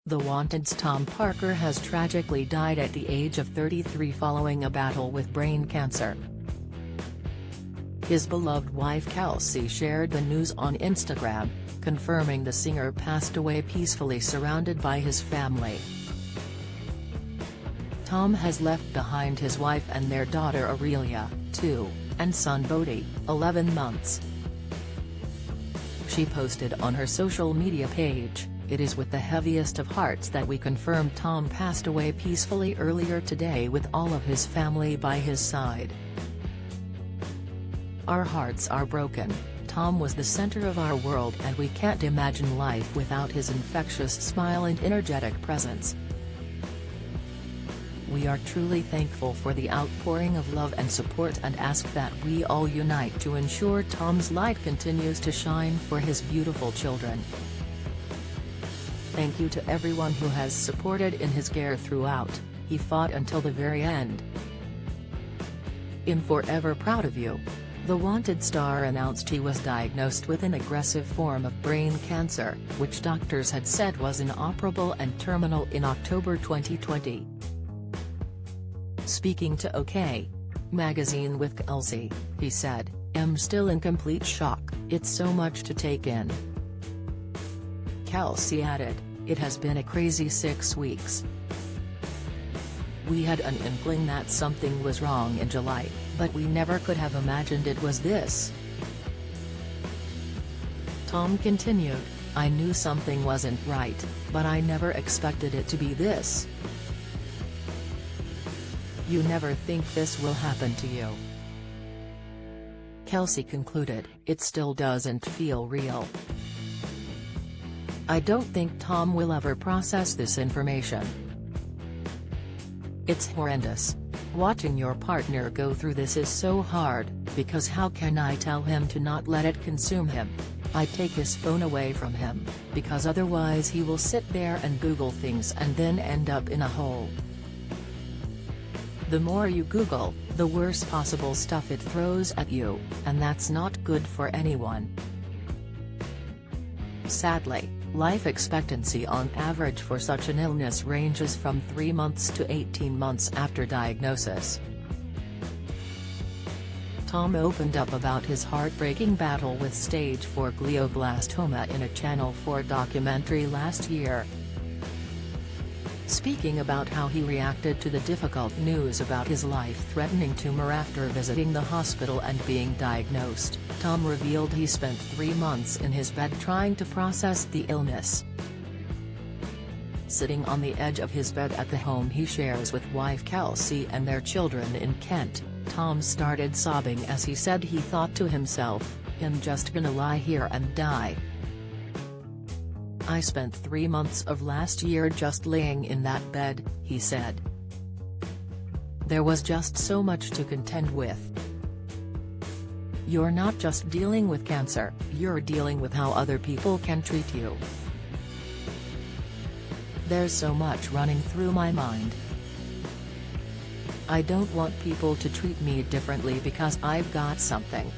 The Wanted's Tom Parker has tragically died at the age of 33 following a battle with brain cancer. His beloved wife Kelsey shared the news on Instagram, confirming the singer passed away peacefully surrounded by his family. Tom has left behind his wife and their daughter Aurelia, 2, and son Bodhi, 11 months. She posted on her social media page, "It is with the heaviest of hearts that we confirm Tom passed away peacefully earlier today with all of his family by his side. Our hearts are broken. Tom was the center of our world and we can't imagine life without his infectious smile and energetic presence. We are truly thankful for the outpouring of love and support and ask that we all unite to ensure Tom's light continues to shine for his beautiful children. Thank you to everyone who has supported in his care throughout. He fought until the very end. I'm forever proud of you." The Wanted star announced he was diagnosed with an aggressive form of brain cancer, which doctors had said was inoperable and terminal in October 2020. Speaking to OK! Magazine with Kelsey, he said, "I'm still in complete shock, it's so much to take in." Kelsey added, "It has been a crazy 6 weeks. We had an inkling that something was wrong in July, but we never could have imagined it was this." Tom continued, "I knew something wasn't right, but I never expected it to be this. You never think this will happen to you." Kelsey concluded, "It still doesn't feel real. I don't think Tom will ever process this information. It's horrendous. Watching your partner go through this is so hard, because how can I tell him to not let it consume him? I take his phone away from him, because otherwise he will sit there and Google things and then end up in a hole. The more you Google, the worse possible stuff it throws at you, and that's not good for anyone." Sadly, life expectancy on average for such an illness ranges from 3 months to 18 months after diagnosis. Tom opened up about his heartbreaking battle with stage 4 glioblastoma in a Channel 4 documentary last year. Speaking about how he reacted to the difficult news about his life-threatening tumor after visiting the hospital and being diagnosed, Tom revealed he spent 3 months in his bed trying to process the illness. Sitting on the edge of his bed at the home he shares with wife Kelsey and their children in Kent, Tom started sobbing as he said he thought to himself, "I'm just gonna lie here and die. I spent 3 months of last year just laying in that bed," he said. "There was just so much to contend with. You're not just dealing with cancer, you're dealing with how other people can treat you. There's so much running through my mind. I don't want people to treat me differently because I've got something."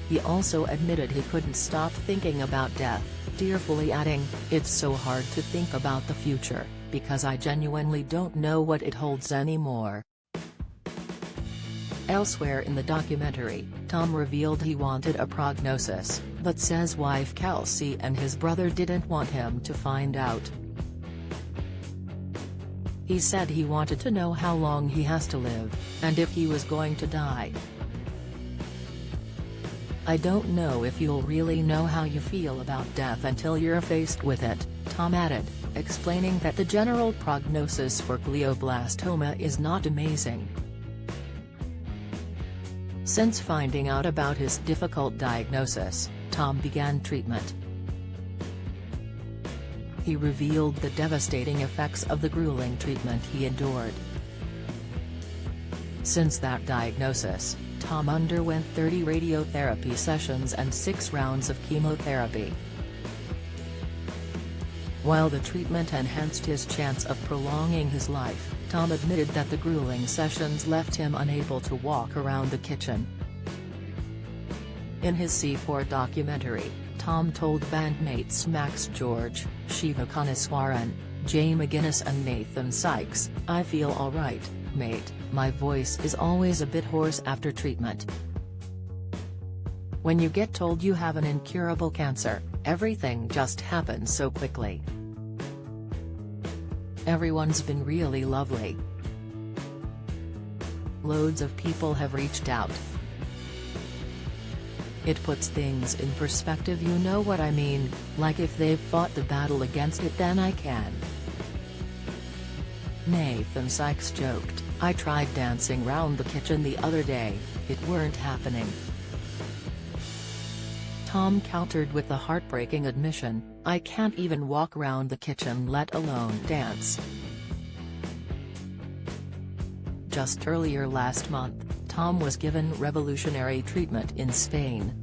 He also admitted he couldn't stop thinking about death, tearfully adding, "It's so hard to think about the future, because I genuinely don't know what it holds anymore." Elsewhere in the documentary, Tom revealed he wanted a prognosis, but says wife Kelsey and his brother didn't want him to find out. He said he wanted to know how long he has to live, and if he was going to die. "I don't know if you'll really know how you feel about death until you're faced with it," Tom added, explaining that the general prognosis for glioblastoma is not amazing. Since finding out about his difficult diagnosis, Tom began treatment. He revealed the devastating effects of the grueling treatment he endured. Since that diagnosis, Tom underwent 30 radiotherapy sessions and 6 rounds of chemotherapy. While the treatment enhanced his chance of prolonging his life, Tom admitted that the grueling sessions left him unable to walk around the kitchen. In his C4 documentary, Tom told bandmates Max George, Shiva Kanaswaran, Jay McGuinness and Nathan Sykes, "I feel alright, mate, my voice is always a bit hoarse after treatment. When you get told you have an incurable cancer, everything just happens so quickly. Everyone's been really lovely. Loads of people have reached out. It puts things in perspective, you know what I mean, like if they've fought the battle against it then I can." Nathan Sykes joked, "I tried dancing round the kitchen the other day, it weren't happening." Tom countered with the heartbreaking admission, "I can't even walk round the kitchen let alone dance." Just earlier last month, Tom was given revolutionary treatment in Spain.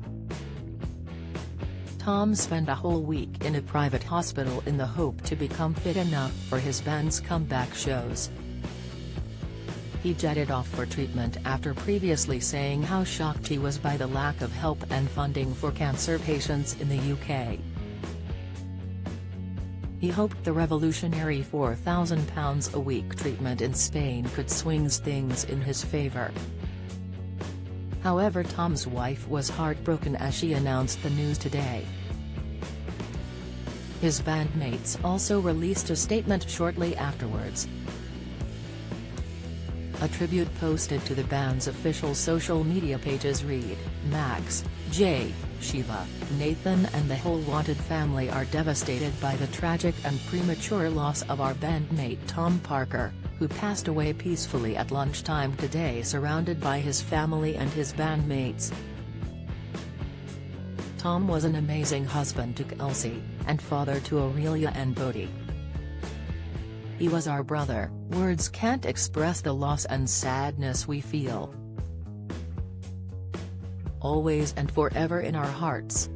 Tom spent a whole week in a private hospital in the hope to become fit enough for his band's comeback shows. He jetted off for treatment after previously saying how shocked he was by the lack of help and funding for cancer patients in the UK. He hoped the revolutionary £4,000 a week treatment in Spain could swing things in his favour. However, Tom's wife was heartbroken as she announced the news today. His bandmates also released a statement shortly afterwards. A tribute posted to the band's official social media pages read, "Max, Jay, Shiva, Nathan and the whole Wanted family are devastated by the tragic and premature loss of our bandmate Tom Parker, who passed away peacefully at lunchtime today surrounded by his family and his bandmates. Tom was an amazing husband to Kelsey, and father to Aurelia and Bodhi. He was our brother, words can't express the loss and sadness we feel. Always and forever in our hearts,